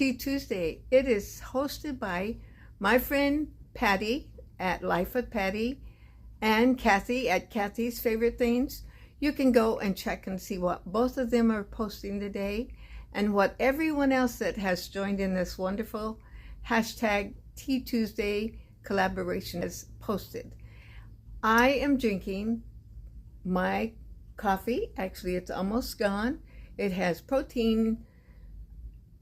Tea Tuesday. It is hosted by my friend Patty at Life with Patty and Kathy at Kathy's Favorite Things. You can go and check and see what both of them are posting today and what everyone else that has joined in this wonderful hashtag Tea Tuesday collaboration has posted. I am drinking my coffee. Actually, it's almost gone. It has protein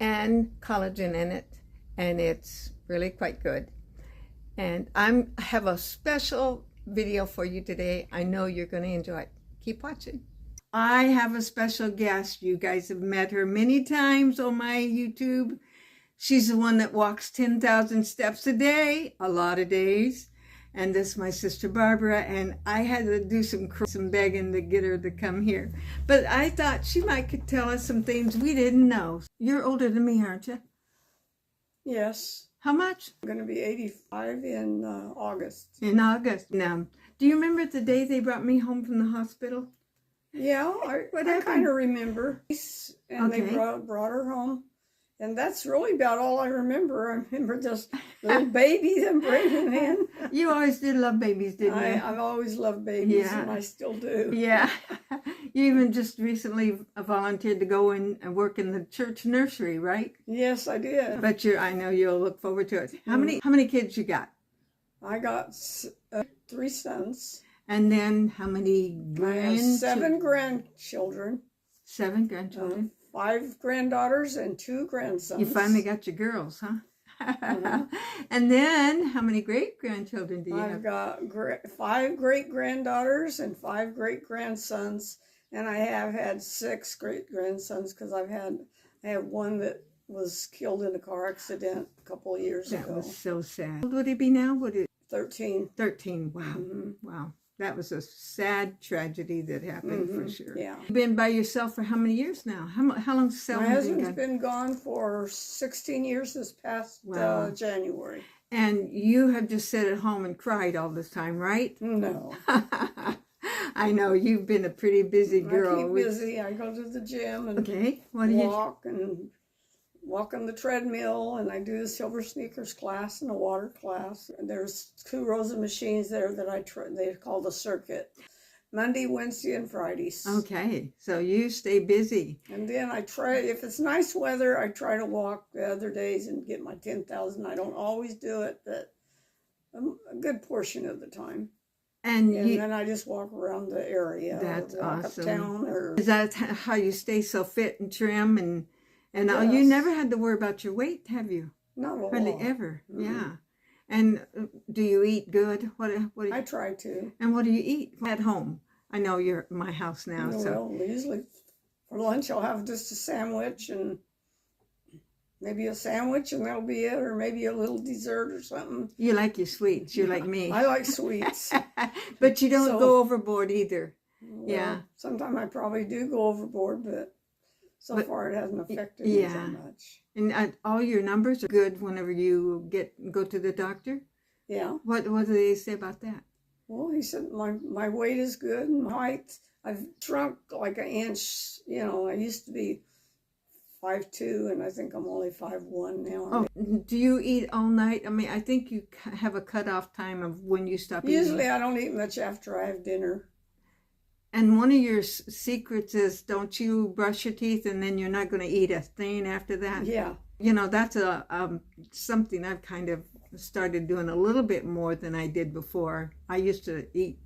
and collagen in it, and it's really quite good. And I have a special video for you today. I know you're going to enjoy it. Keep watching. I have a special guest. You guys have met her many times on my YouTube. She's the one that walks 10,000 steps a day, a lot of days. And this is my sister Barbara, and I had to do some begging to get her to come here. But I thought she could tell us some things we didn't know. You're older than me, aren't you? Yes. How much? I'm going to be 85 in August. In August. Now, do you remember the day they brought me home from the hospital? Yeah, I kind of remember. And Okay. they brought her home. And that's really about all I remember. I remember this little baby them bringing in. You always did love babies, didn't you? I've always loved babies, Yeah. and I still do. Yeah. You even just recently volunteered to go in and work in the church nursery, right? Yes, I did. But I know you'll look forward to it. How many kids you got? I got 3 sons. And then how many I have 7 grandchildren. 7 grandchildren. 5 granddaughters and 2 grandsons. You finally got your girls, huh? And then how many great grandchildren do you have? I've got 5 great granddaughters and 5 great grandsons, and I have had 6 great grandsons because I have one that was killed in a car accident a couple of years ago. That was so sad. How old would he be now? 13. 13. Wow. Mm-hmm. Wow. That was a sad tragedy that happened for sure. Yeah. You've been by yourself for how many years now? How long has My husband's been gone for 16 years this past January. And you have just sat at home and cried all this time, right? No. I know you've been a pretty busy girl. I keep busy. I go to the gym and What do you walk on the treadmill, and I do the silver sneakers class and a water class. And there's 2 rows of machines there that they call the circuit. Monday, Wednesday, and Fridays. Okay, so you stay busy. And then I try, if it's nice weather, I try to walk the other days and get my 10,000. I don't always do it, but a good portion of the time. And then I just walk around the area. That's or walk awesome. Uptown Is that how you stay so fit and trim and Yes. You never had to worry about your weight, have you? Not a Hardly lot. ever. Mm-hmm. Yeah. And do you eat good? What I try to. And what do you eat at home? I know you're at my house now. Well, usually for lunch I'll have just a sandwich and maybe a sandwich, and that'll be it, or maybe a little dessert or something. You like your sweets. You're like me. I like sweets. But you don't go overboard either. Well, yeah. Sometimes I probably do go overboard, but so far it hasn't affected me so much. And all your numbers are good whenever you go to the doctor? Yeah. What do they say about that? Well, he said my weight is good, and my height, I've shrunk like an inch. I used to be 5'2", and I think I'm only 5'1" now. Oh, do you eat all night? I mean, I think you have a cutoff time of when you stop eating. Usually I don't eat much after I have dinner. And one of your secrets is don't you brush your teeth and then you're not going to eat a thing after that? Yeah. That's something I've kind of started doing a little bit more than I did before. I used to eat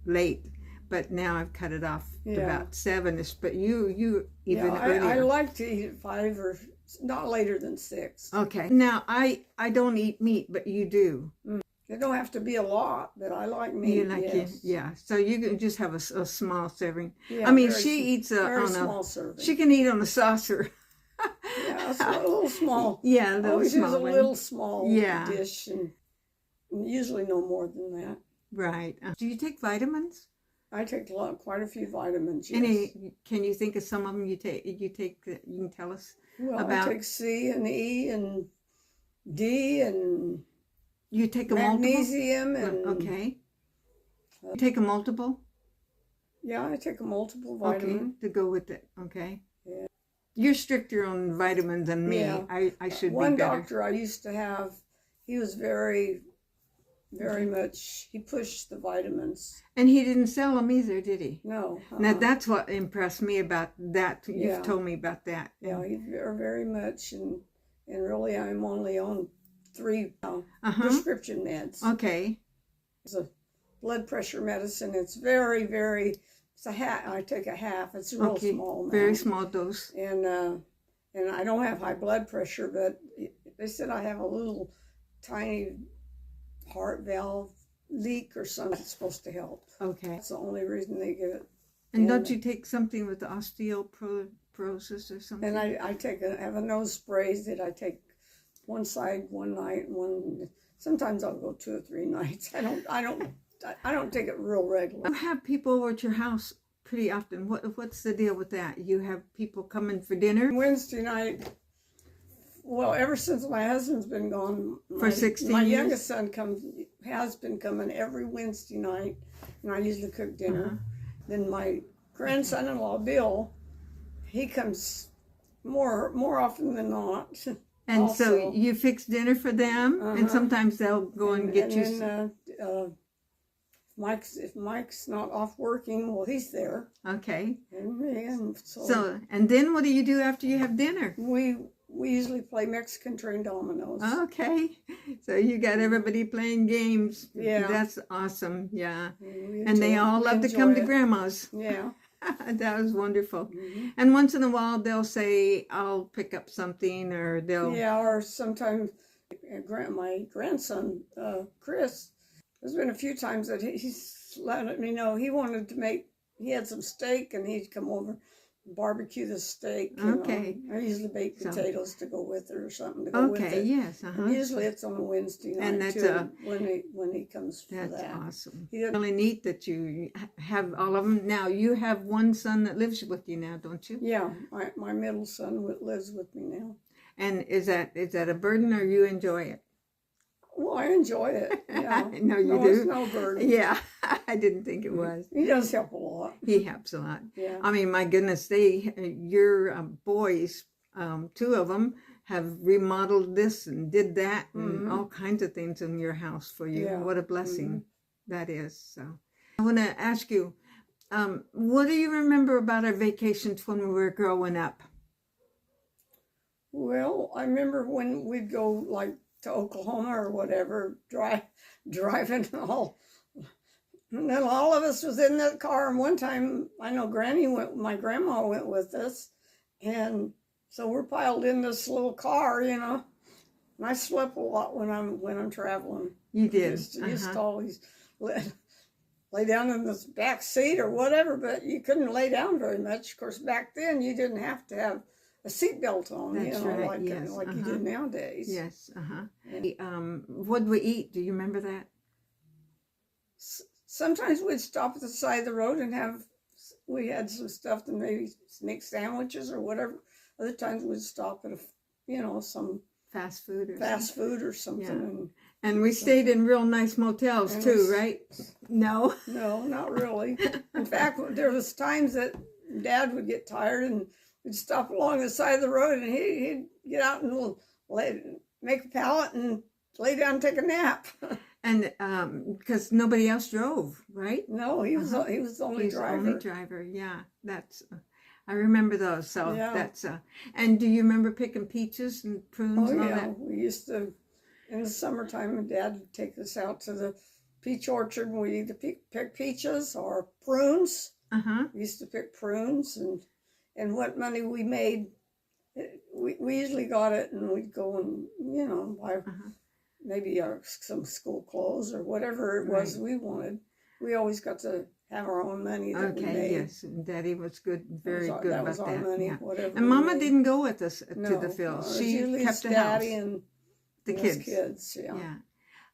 late, but now I've cut it off to about 7ish. But you even earlier. I like to eat at 5 or not later than 6. Okay. Now I don't eat meat, but you do. It don't have to be a lot, but I like meat. You like yes. yeah. So you can just have a small serving. Yeah, I mean, very she eats very small serving. She can eat on a saucer. Yeah, it's a little small. Yeah, a little always small. use a little small Yeah. dish, and usually no more than that. Right. Do you take vitamins? I take quite a few vitamins. Yes. Can you think of some of them you take? You can tell us Well, about. I take C and E and D and You take a magnesium multiple? and Okay. You take a multiple? Yeah, I take a multiple vitamin. Okay, to go with it. Okay. Yeah. you're stricter on vitamins than me. Yeah. I should One be better. doctor I used to have, he was very, very much, he pushed the vitamins. And he didn't sell them either, did he? No. Now that's what impressed me about that. You've Yeah. told me about that. Yeah, he's very, very much, and really I'm only on 3 Uh-huh. prescription meds. Okay. It's a blood pressure medicine. It's very, very, it's a half, I take a half. It's a real Okay. small amount. Very small dose. And I don't have high blood pressure, but they said I have a little tiny heart valve leak or something that's supposed to help. Okay. That's the only reason they give it. And don't you take something with the osteoporosis or something? And I have a nose sprays that I take one side one night, sometimes I'll go 2 or 3 nights. I don't take it real regular. You have people over at your house pretty often. What's the deal with that? You have people coming for dinner? Wednesday night, well, ever since my husband's been gone, For 16 my years? youngest son has been coming every Wednesday night, and I usually cook dinner. Uh-huh. Then my grandson-in-law, Bill, he comes more often than not. And Also. so you fix dinner for them, and sometimes they'll go and get you. Then, if Mike's not off working, well, he's there. Okay. And So, and then what do you do after you have dinner? we usually play Mexican train dominoes. Okay. So you got everybody playing games. Yeah. That's awesome. Yeah. We And they enjoy- all we love to enjoy come to it. grandma's. Yeah. That was wonderful. Mm-hmm. And once in a while they'll say, I'll pick up something, or they'll. Yeah, or sometimes my grandson, Chris, there's been a few times that he's let me know he wanted to he had some steak and he'd come over and barbecue the steak. You Okay. know. I usually bake So- potatoes to go with it or something to go with Okay, it. yes. And Uh-huh. usually it's on a Wednesday night And that's too, when he comes for That's that. awesome. He doesn't- Really neat that you have all of them. Now, you have one son that lives with you now, don't you? Yeah, my middle son lives with me now. And is that a burden, or you enjoy it? Well, I enjoy it. Yeah. No, you It's do. no burden. Yeah, I didn't think it was. He does help a lot. He helps a lot. Yeah. I mean, my goodness, your boys, 2 of them, have remodeled this and did that and all kinds of things in your house for you. Yeah. What a blessing that is. So, I want to ask you, what do you remember about our vacations when we were growing up? Well, I remember when we'd go like to Oklahoma or whatever, driving and all. And then all of us was in that car. And one time, I know my grandma went with us. And so we're piled in this little car, you know. And I slept a lot when I'm traveling. You did. Used to always lay down in the back seat or whatever, but you couldn't lay down very much. Of course, back then you didn't have to have a seatbelt on, That's you know, right, like yes, you do nowadays. Yes. Uh-huh. Yeah. What did we eat? Do you remember that? Sometimes we'd stop at the side of the road and we had some stuff and maybe make sandwiches or whatever. Other times we'd stop at some Fast food or fast food or something. Yeah. And we stayed in real nice motels And too, it's- right? No. No, not really. In fact, there was times that Dad would get tired and we'd stop along the side of the road and he'd get out and make a pallet and lay down and take a nap. And because nobody else drove, right? No, he was the only He's driver. the only driver. Yeah, that's. I remember those. So Yeah. that's. And do you remember picking peaches and prunes Oh and all yeah, that? we used to in the summertime. My Dad would take us out to the peach orchard and we'd either pick peaches or prunes. Uh-huh. We used to pick prunes and what money we made, we usually got it and we'd go and buy maybe some school clothes or whatever it was we wanted. We always got to have our own money that we Okay, made. yes. And Daddy was good, very good That about was our that. money, Yeah. whatever. And we Mama made. didn't go with us to No, the field. it's She usually kept it's the house. Daddy and The us kids. Yeah.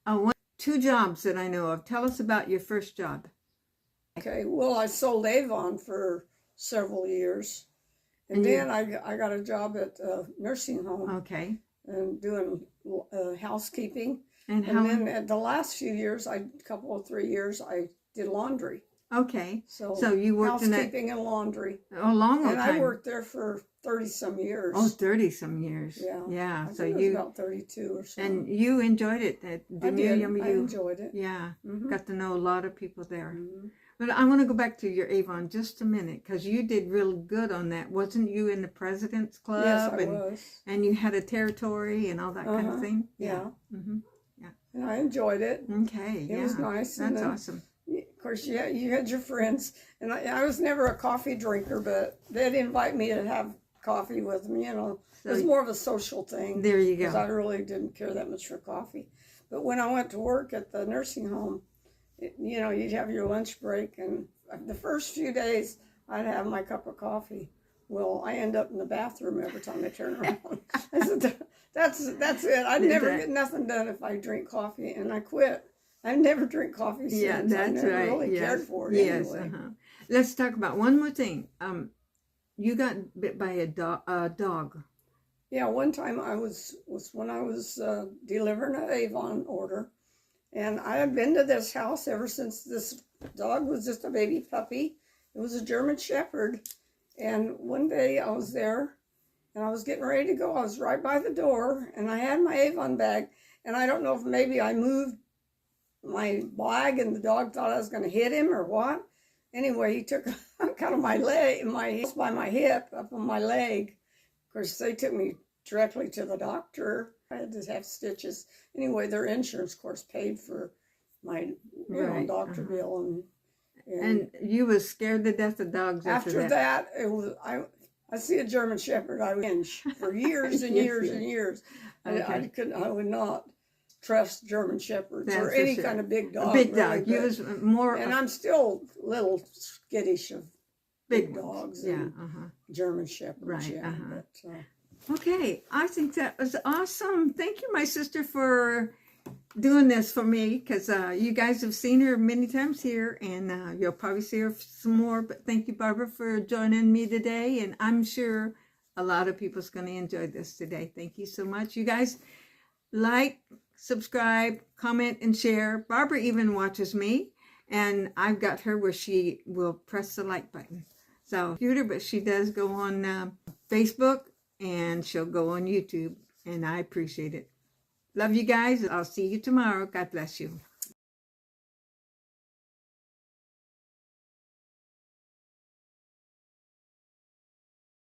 Yeah. 2 jobs that I know of. Tell us about your first job. Okay. Well, I sold Avon for several years, and then I got a job at a nursing home Okay. and doing housekeeping. And And how? then at the last few years, 3 years, I did laundry. Okay. So, So you worked in that housekeeping and laundry. a long And time. I worked there for 30-some years. Oh, 30 some years. Yeah. Yeah. I So think it was you about 32 or so. and you enjoyed it. I did. You, I enjoyed it. yeah. Mhm. Got to know a lot of people there. Mhm. But I want to go back to your Avon just a minute because you did real good on that. Wasn't you in the President's Club? Yes, I and, was. And you had a territory and all that kind of Uh-huh. thing? Yeah. Mm-hmm. And I enjoyed it. Okay. It was nice. And That's then, awesome. of course, you had your friends. And I was never a coffee drinker, but they'd invite me to have coffee with them, you know. It was So more of a social thing. there you Because I go. really didn't care that much for coffee. But when I went to work at the nursing home, you know, you'd have your lunch break, and the first few days I'd have my cup of coffee. Well, I end up in the bathroom every time I turn around. I said, that's it. I'd never get nothing done if I drink coffee, and I quit. I never drink coffee since. Yeah, I that's never right. really Yes. cared for it Yes. anyway. Uh-huh. Let's talk about one more thing. You got bit by a dog. Yeah, one time I was when I was delivering an Avon order, and I had been to this house ever since this dog was just a baby puppy. It was a German Shepherd, and one day I was there, and I was getting ready to go. I was right by the door, and I had my Avon bag, and I don't know if maybe I moved my bag, and the dog thought I was going to hit him or what. Anyway, he took kind of my leg, by my hip, up on my leg. Of course, they took me directly to the doctor. I had to have stitches. Anyway, their insurance, of course, paid for my Right, doctor uh-huh. bill. And you was scared to death of dogs after that, it was I see a German Shepherd. I would inch for years and Yes, years yes. and years. Okay. I would not trust German Shepherds That's or for any sure. kind of big dog. A big really, dog. You but- was more and I'm still a little skittish of big dogs Yeah. and Uh-huh. German Shepherds. Right, Yeah, uh-huh. but, Okay, I think that was awesome. Thank you, my sister, for doing this for me, because you guys have seen her many times here, and you'll probably see her some more. But thank you, Barbara, for joining me today, and I'm sure a lot of people's going to enjoy this today. Thank you so much. You guys like, subscribe, comment, and share. Barbara even watches me, and I've got her where she will press the like button. So, computer, but she does go on Facebook, and she'll go on YouTube, and I appreciate it. Love you guys. I'll see you tomorrow. God bless you.